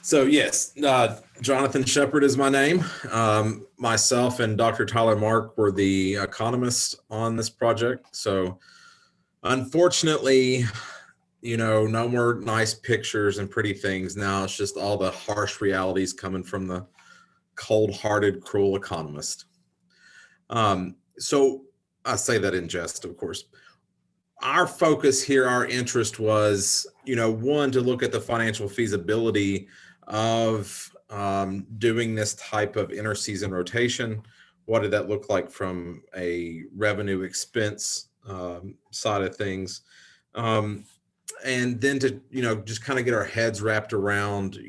So yes, Jonathan Shepard is my name. Myself and Dr. Tyler Mark were the economists on this project. So unfortunately, no more nice pictures and pretty things. Now it's just all the harsh realities coming from the cold-hearted, cruel economist. So I say that in jest, of course. Our focus here, our interest was, one, to look at the financial feasibility of doing this type of interseason rotation. What did that look like from a revenue expense side of things? And then to, just kind of get our heads wrapped around,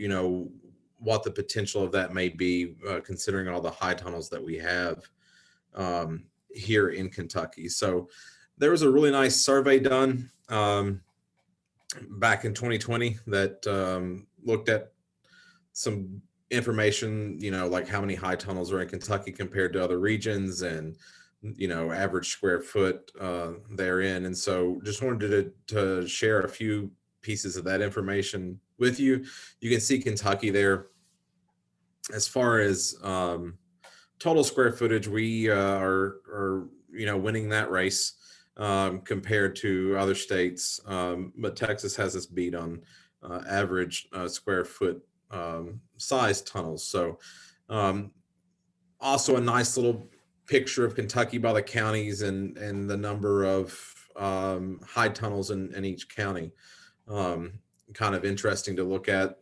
what the potential of that may be, considering all the high tunnels that we have here in Kentucky. So there was a really nice survey done back in 2020 that looked at some information, like how many high tunnels are in Kentucky compared to other regions, and average square foot therein. And so just wanted to share a few pieces of that information with you. You can see Kentucky there. As far as total square footage, we are winning that race compared to other states, but Texas has us beat on average square foot size tunnels. So also a nice little picture of Kentucky by the counties and the number of high tunnels in each county. Kind of interesting to look at,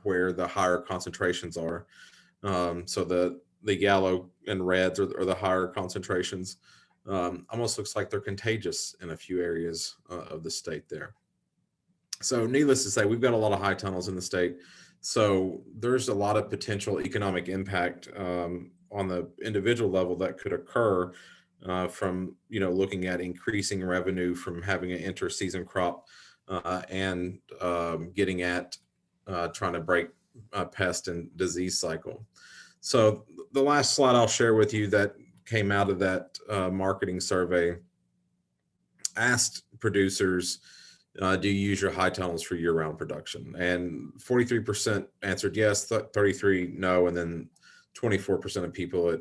where the higher concentrations are. So the yellow and reds are the higher concentrations. Almost looks like they're contagious in a few areas of the state there. So needless to say, we've got a lot of high tunnels in the state. So there's a lot of potential economic impact on the individual level that could occur from, looking at increasing revenue from having an interseason crop and getting at trying to break pest and disease cycle. So the last slide I'll share with you that came out of that marketing survey asked producers, do you use your high tunnels for year-round production? And 43% answered yes, 33% no, and then 24% of people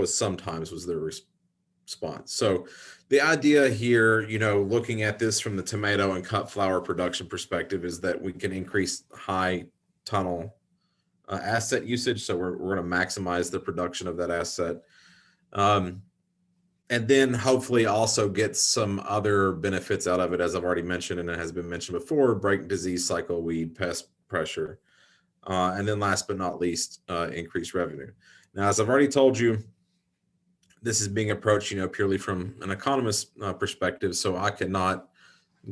sometimes was their response. So the idea here, looking at this from the tomato and cut flower production perspective, is that we can increase high tunnel asset usage. So we're going to maximize the production of that asset. And then hopefully also get some other benefits out of it, as I've already mentioned, and it has been mentioned before: break disease cycle, weed, pest pressure. And then last but not least, increase revenue. Now, as I've already told you, this is being approached, purely from an economist perspective. So I cannot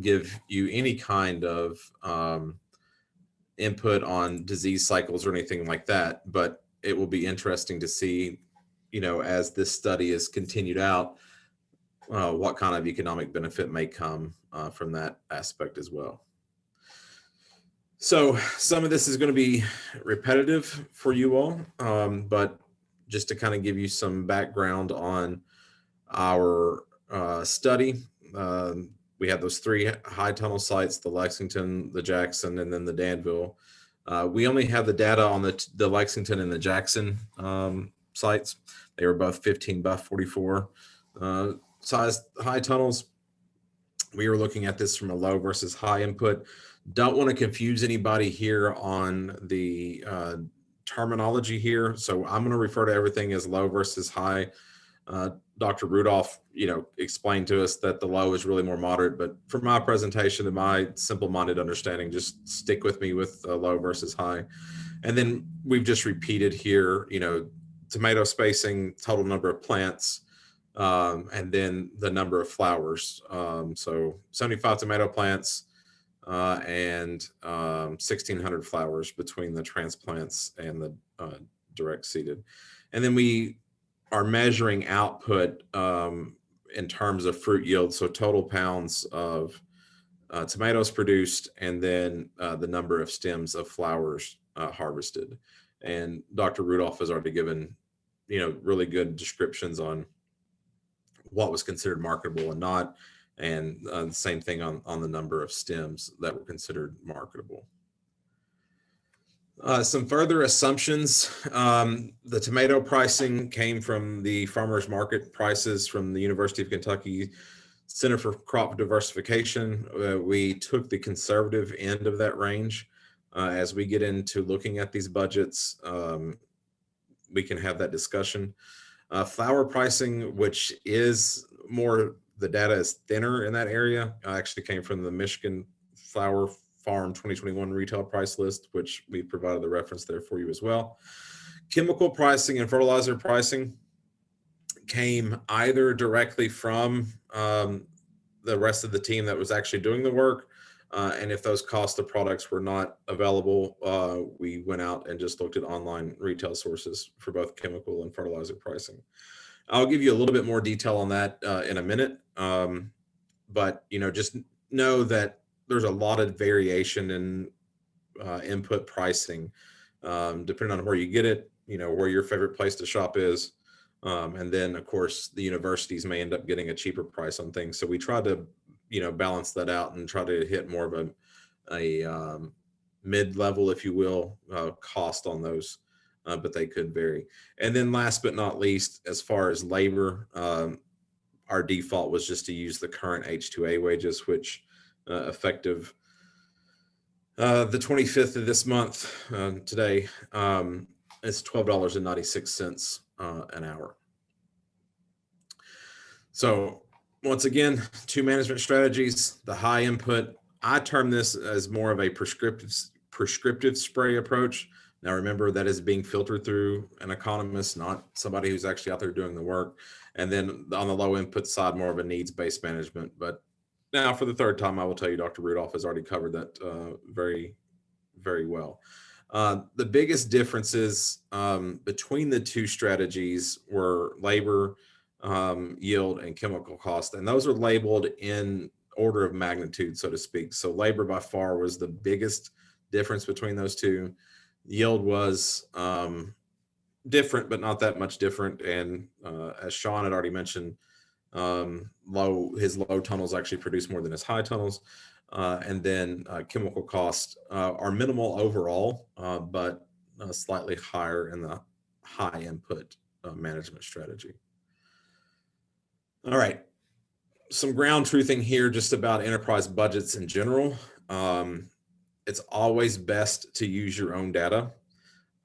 give you any kind of input on disease cycles or anything like that, but it will be interesting to see, as this study is continued out, what kind of economic benefit may come from that aspect as well. So some of this is going to be repetitive for you all, but just to kind of give you some background on our study. We have those three high tunnel sites: the Lexington, the Jackson, and then the Danville. We only have the data on the Lexington and the Jackson sites. They were both 15 by 44 size high tunnels. We were looking at this from a low versus high input. Don't want to confuse anybody here on the terminology here. So I'm going to refer to everything as low versus high. Dr. Rudolph, explained to us that the low is really more moderate, but for my presentation and my simple-minded understanding, just stick with me with low versus high. And then we've just repeated here, tomato spacing, total number of plants, and then the number of flowers. So 75 tomato plants and 1,600 flowers between the transplants and the direct seeded. And then we are measuring output in terms of fruit yield, so total pounds of tomatoes produced, and then the number of stems of flowers harvested. And Dr. Rudolph has already given, really good descriptions on what was considered marketable and not, and the same thing on the number of stems that were considered marketable. Some further assumptions. The tomato pricing came from the farmers market prices from the University of Kentucky Center for Crop Diversification. We took the conservative end of that range. As we get into looking at these budgets, we can have that discussion. Flour pricing, which is more, the data is thinner in that area, actually came from the Michigan Flour Farm 2021 retail price list, which we provided the reference there for you as well. Chemical pricing and fertilizer pricing came either directly from the rest of the team that was actually doing the work, and if those cost of products were not available, we went out and just looked at online retail sources for both chemical and fertilizer pricing. I'll give you a little bit more detail on that in a minute, but just know that there's a lot of variation in input pricing, depending on where you get it, where your favorite place to shop is. And then of course the universities may end up getting a cheaper price on things. So we try to, balance that out and try to hit more of a mid-level, if you will, cost on those, but they could vary. And then last but not least, as far as labor, our default was just to use the current H-2A wages, which effective the 25th of this month, today, it's $12.96 an hour. So once again, two management strategies, the high input. I term this as more of a prescriptive spray approach. Now remember, that is being filtered through an economist, not somebody who's actually out there doing the work. And then on the low input side, more of a needs-based management. But now for the third time, I will tell you, Dr. Rudolph has already covered that very, very well. The biggest differences between the two strategies were labor, yield, and chemical cost. And those are labeled in order of magnitude, so to speak. So labor by far was the biggest difference between those two. Yield was different, but not that much different. And as Sean had already mentioned, his low tunnels actually produce more than his high tunnels. And then chemical costs are minimal overall, but slightly higher in the high input management strategy. All right, some ground truthing here just about enterprise budgets in general. It's always best to use your own data.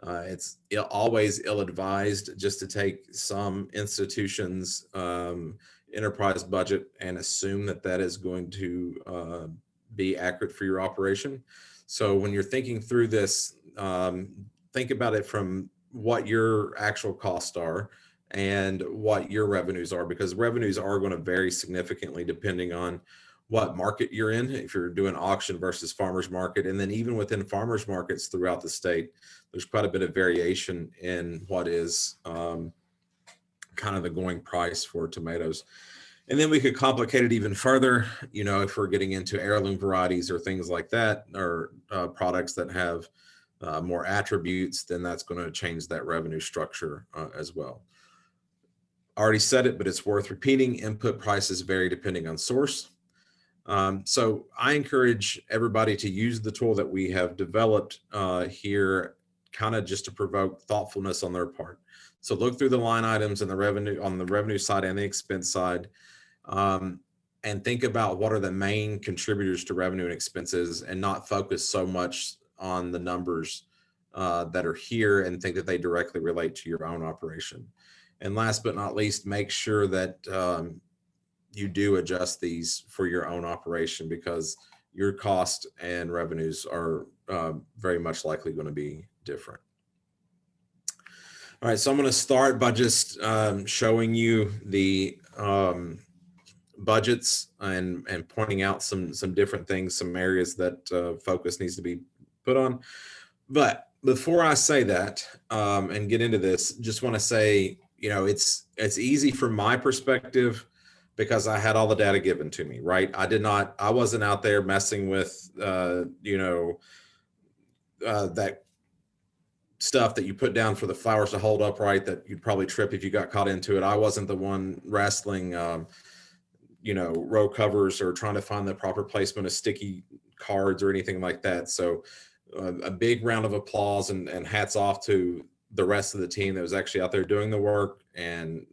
It's always ill-advised just to take some institutions' enterprise budget and assume that that is going to be accurate for your operation. So when you're thinking through this, think about it from what your actual costs are and what your revenues are, because revenues are going to vary significantly depending on what market you're in, if you're doing auction versus farmers market. And then even within farmers markets throughout the state, there's quite a bit of variation in what is kind of the going price for tomatoes. And then we could complicate it even further, if we're getting into heirloom varieties or things like that, or products that have more attributes, then that's going to change that revenue structure as well. I already said it, but it's worth repeating. Input prices vary depending on source. So I encourage everybody to use the tool that we have developed here, kind of just to provoke thoughtfulness on their part. So look through the line items and the revenue on the revenue side and the expense side, and think about what are the main contributors to revenue and expenses, and not focus so much on the numbers that are here and think that they directly relate to your own operation. And last but not least, make sure that you do adjust these for your own operation, because your cost and revenues are very much likely going to be different. All right, so I'm going to start by just showing you the budgets and pointing out some different things, some areas that focus needs to be put on. But before I say that and get into this, just want to say, it's easy from my perspective because I had all the data given to me, right? I wasn't out there messing with, that stuff that you put down for the flowers to hold upright that you'd probably trip if you got caught into it. I wasn't the one wrestling, row covers or trying to find the proper placement of sticky cards or anything like that. So a big round of applause and hats off to the rest of the team that was actually out there doing the work and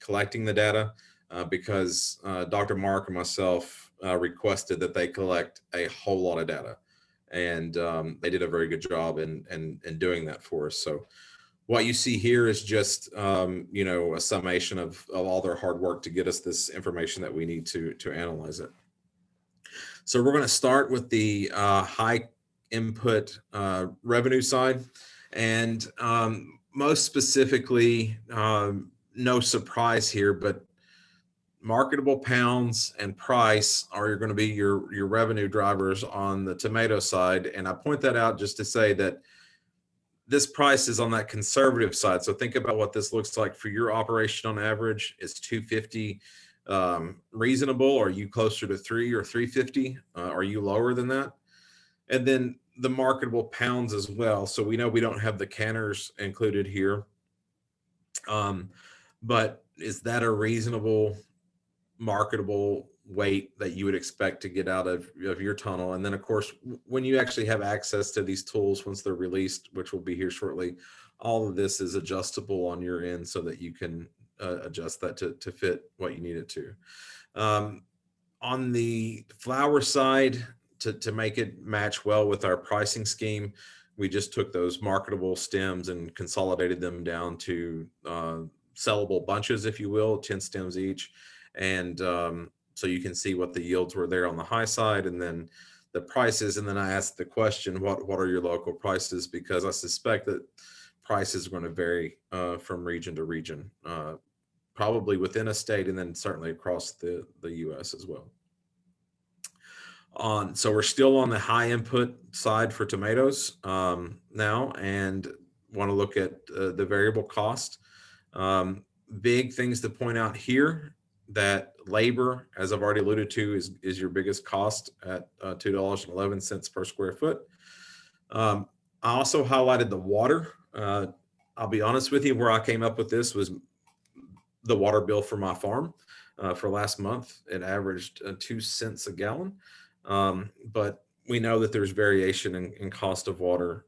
collecting the data, because Dr. Mark and myself requested that they collect a whole lot of data, and they did a very good job in doing that for us. So what you see here is just a summation of all their hard work to get us this information that we need to analyze it. So we're going to start with the high input revenue side, and most specifically, no surprise here, but marketable pounds and price are going to be your revenue drivers on the tomato side. And I point that out just to say that this price is on that conservative side. So think about what this looks like for your operation on average. Is 250 reasonable? Are you closer to 3 or 350? Are you lower than that? And then the marketable pounds as well. So we know we don't have the canners included here. But is that a reasonable marketable weight that you would expect to get out of your tunnel? And then of course, when you actually have access to these tools, once they're released, which will be here shortly, all of this is adjustable on your end so that you can adjust that to fit what you need it to. On the flower side, to make it match well with our pricing scheme, we just took those marketable stems and consolidated them down to sellable bunches, if you will, 10 stems each. And so you can see what the yields were there on the high side, and then the prices. And then I asked the question, what are your local prices? Because I suspect that prices are going to vary from region to region, probably within a state, and then certainly across the US as well. So we're still on the high input side for tomatoes now, and want to look at the variable cost. Big things to point out here, that labor, as I've already alluded to, is your biggest cost at $2.11 per square foot. I also highlighted the water. I'll be honest with you, where I came up with this was the water bill for my farm for last month. It averaged 2 cents a gallon. But we know that there's variation in cost of water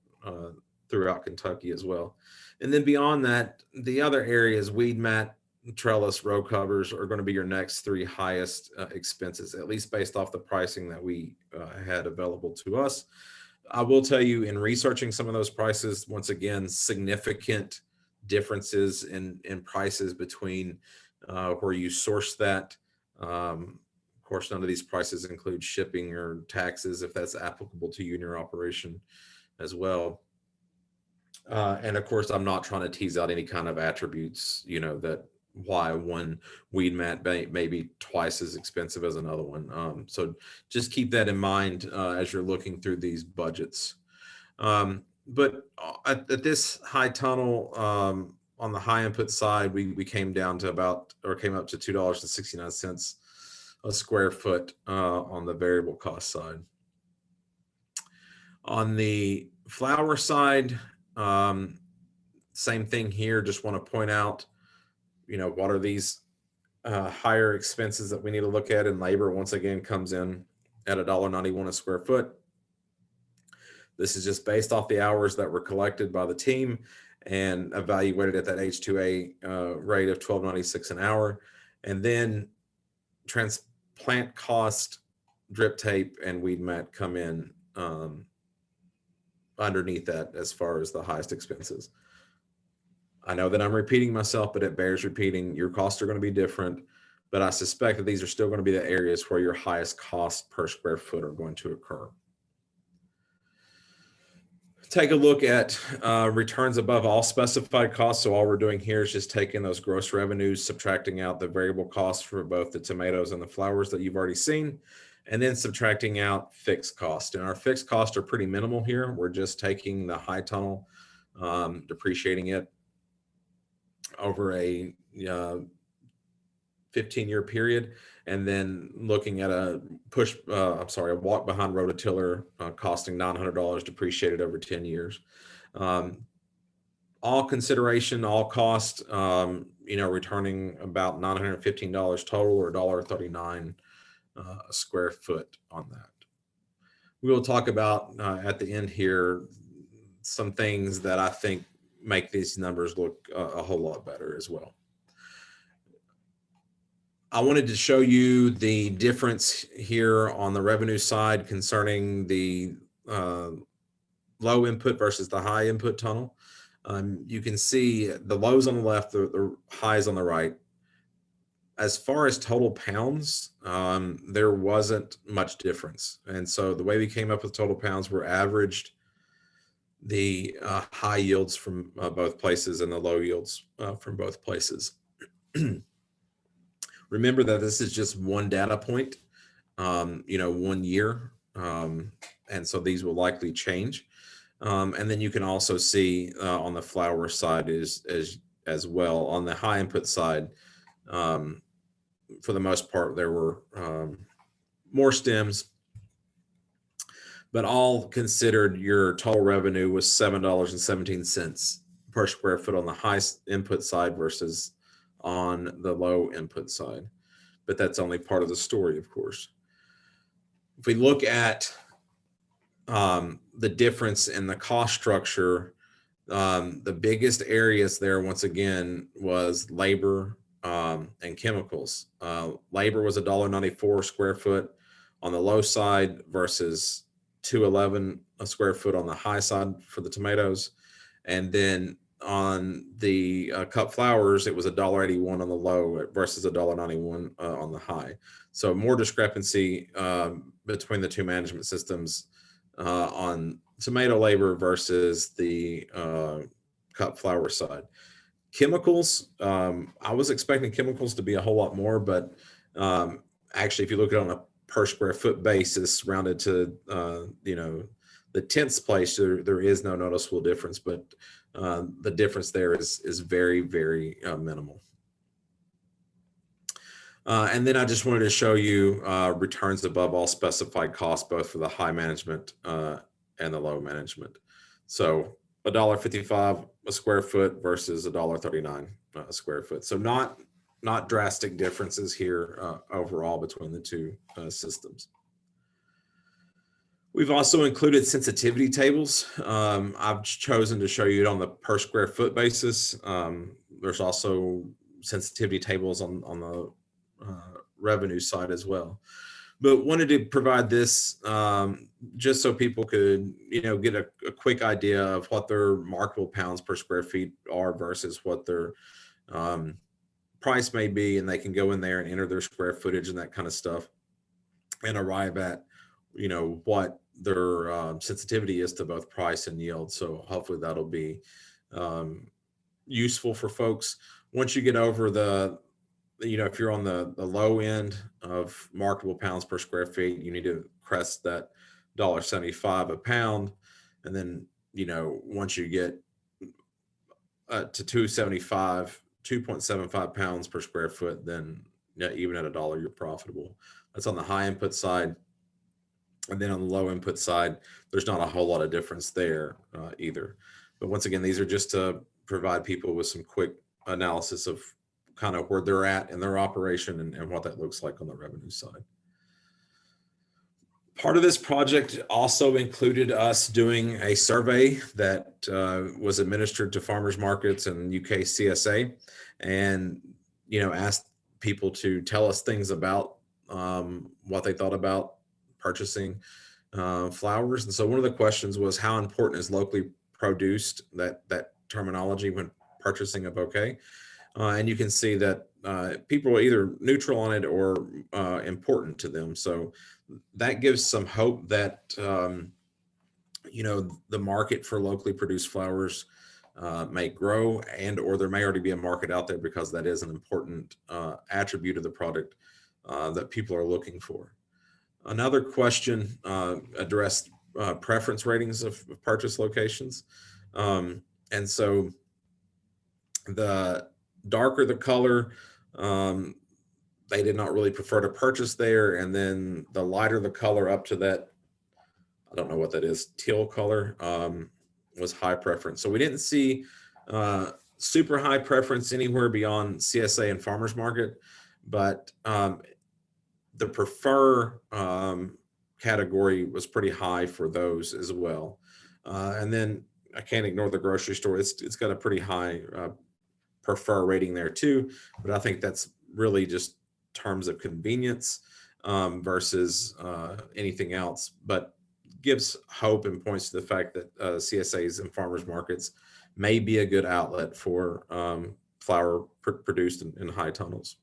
throughout Kentucky as well. And then beyond that, the other areas, weed mat, trellis, row covers, are going to be your next 3 highest expenses, at least based off the pricing that we had available to us. I will tell you, in researching some of those prices, once again, significant differences in prices between where you source that. Of course, none of these prices include shipping or taxes, if that's applicable to you and your operation as well. And of course, I'm not trying to tease out any kind of attributes, that why one weed mat may be twice as expensive as another one. So just keep that in mind as you're looking through these budgets. But at this high tunnel, on the high input side, we came up to $2.69 a square foot on the variable cost side. On the flower side, same thing here. Just want to point out, what are these higher expenses that we need to look at, and labor once again comes in at $1.91 a square foot. This is just based off the hours that were collected by the team and evaluated at that H2A rate of $12.96 an hour. And then transplant cost, drip tape, and weed mat come in underneath that as far as the highest expenses. I know that I'm repeating myself, but it bears repeating. Your costs are going to be different, but I suspect that these are still going to be the areas where your highest cost per square foot are going to occur. Take a look at returns above all specified costs. So all we're doing here is just taking those gross revenues, subtracting out the variable costs for both the tomatoes and the flowers that you've already seen, and then subtracting out fixed cost. And our fixed costs are pretty minimal here. We're just taking the high tunnel, depreciating it over a 15-year period, and then looking at a walk behind rototiller costing $900 depreciated over 10 years. All consideration, all cost, returning about $915 total, or $1.39 a square foot on that. We will talk about at the end here some things that I think make these numbers look a whole lot better as well. I wanted to show you the difference here on the revenue side concerning the low input versus the high input tunnel. You can see the lows on the left, the highs on the right. As far as total pounds, there wasn't much difference. And so the way we came up with total pounds were averaged the high yields from both places and the low yields from both places. Remember that this is just one data point, 1 year. And so these will likely change. And then you can also see on the flower side as well. On the high input side, for the most part, there were more stems, but all considered, your total revenue was $7.17 per square foot on the high input side versus on the low input side. But that's only part of the story, of course. If we look at the difference in the cost structure, the biggest areas there, once again, was labor and chemicals. Labor was $1.94 a square foot on the low side versus $2.11 a square foot on the high side for the tomatoes. And then on the cut flowers, it was $1.81 on the low versus $1.91 on the high. So more discrepancy between the two management systems on tomato labor versus the cut flower side. Chemicals, I was expecting chemicals to be a whole lot more, but actually, if you look at it on a per square foot basis, rounded to the tenths place, there is no noticeable difference, but the difference there is very, very minimal. And then I just wanted to show you returns above all specified costs, both for the high management and the low management. So $1.55 a square foot versus $1.39 a square foot. So not drastic differences here overall between the two systems. We've also included sensitivity tables. I've chosen to show you it on the per square foot basis. There's also sensitivity tables on the revenue side as well. But wanted to provide this just so people could, get a quick idea of what their marketable pounds per square feet are versus what their price may be, and they can go in there and enter their square footage and that kind of stuff and arrive at, what their sensitivity is to both price and yield. So hopefully that'll be useful for folks. Once you get over if you're on the low end of marketable pounds per square feet, you need to crest that $1.75 a pound. And then, once you get to 2.75 pounds per square foot, then even at $1, you're profitable. That's on the high input side. And then on the low input side, there's not a whole lot of difference there either. But once again, these are just to provide people with some quick analysis of kind of where they're at in their operation and what that looks like on the revenue side. Part of this project also included us doing a survey that was administered to farmers markets and UK CSA, and asked people to tell us things about what they thought about purchasing flowers. And so one of the questions was, how important is locally produced, that terminology, when purchasing a bouquet? And you can see that people are either neutral on it or important to them. So that gives some hope that, the market for locally produced flowers may grow, or there may already be a market out there, because that is an important attribute of the product that people are looking for. Another question addressed preference ratings of purchase locations. And so the darker the color, they did not really prefer to purchase there. And then the lighter the color, up to that, I don't know what that is, teal color, was high preference. So we didn't see super high preference anywhere beyond CSA and farmers market, but the prefer category was pretty high for those as well. And then I can't ignore the grocery store. It's got a pretty high prefer rating there too, but I think that's really just terms of convenience versus anything else. But gives hope and points to the fact that CSAs and farmers markets may be a good outlet for flower produced in high tunnels.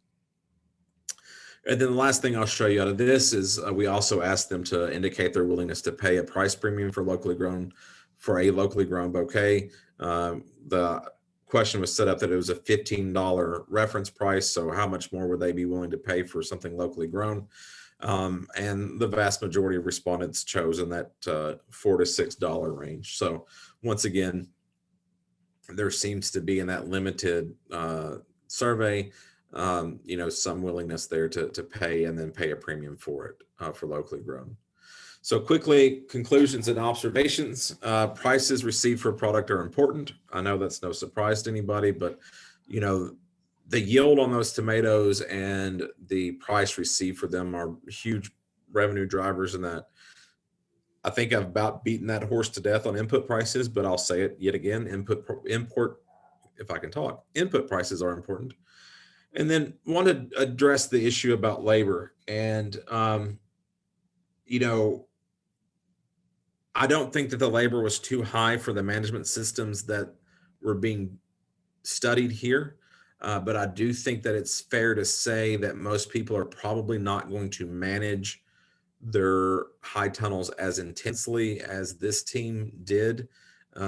And then the last thing I'll show you out of this is we also asked them to indicate their willingness to pay a price premium for a locally grown bouquet. The question was set up that it was a $15 reference price. So how much more would they be willing to pay for something locally grown? And the vast majority of respondents chose in that $4 to $6 range. So once again, there seems to be in that limited survey, some willingness there to pay and then pay a premium for it for locally grown. So quickly, conclusions and observations. Prices received for a product are important. I know that's no surprise to anybody, but the yield on those tomatoes and the price received for them are huge revenue drivers in that. I think I've about beaten that horse to death on input prices, but I'll say it yet again, input prices are important. And then want to address the issue about labor. And, I don't think that the labor was too high for the management systems that were being studied here. But I do think that it's fair to say that most people are probably not going to manage their high tunnels as intensely as this team did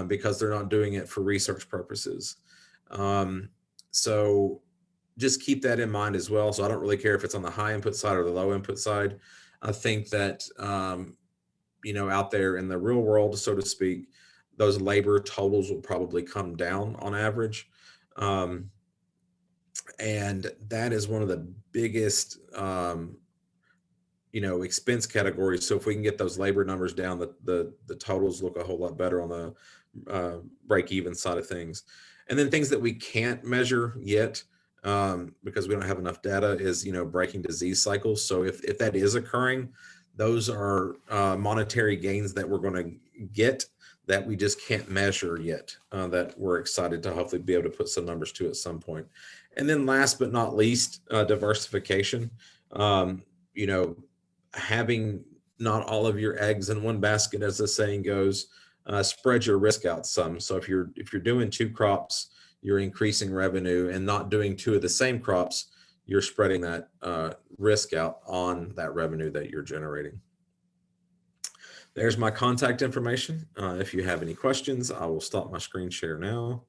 because they're not doing it for research purposes. So just keep that in mind as well. So I don't really care if it's on the high input side or the low input side. I think that, out there in the real world, so to speak, those labor totals will probably come down on average. And that is one of the biggest, expense categories. So if we can get those labor numbers down, the totals look a whole lot better on the break-even side of things. And then things that we can't measure yet because we don't have enough data is, breaking disease cycles. So if that is occurring, those are monetary gains that we're going to get that we just can't measure yet, that we're excited to hopefully be able to put some numbers to at some point. And then last but not least, diversification. Having not all of your eggs in one basket, as the saying goes, spread your risk out some. So if you're doing two crops, you're increasing revenue, and not doing two of the same crops, you're spreading that risk out on that revenue that you're generating. There's my contact information. If you have any questions, I will stop my screen share now.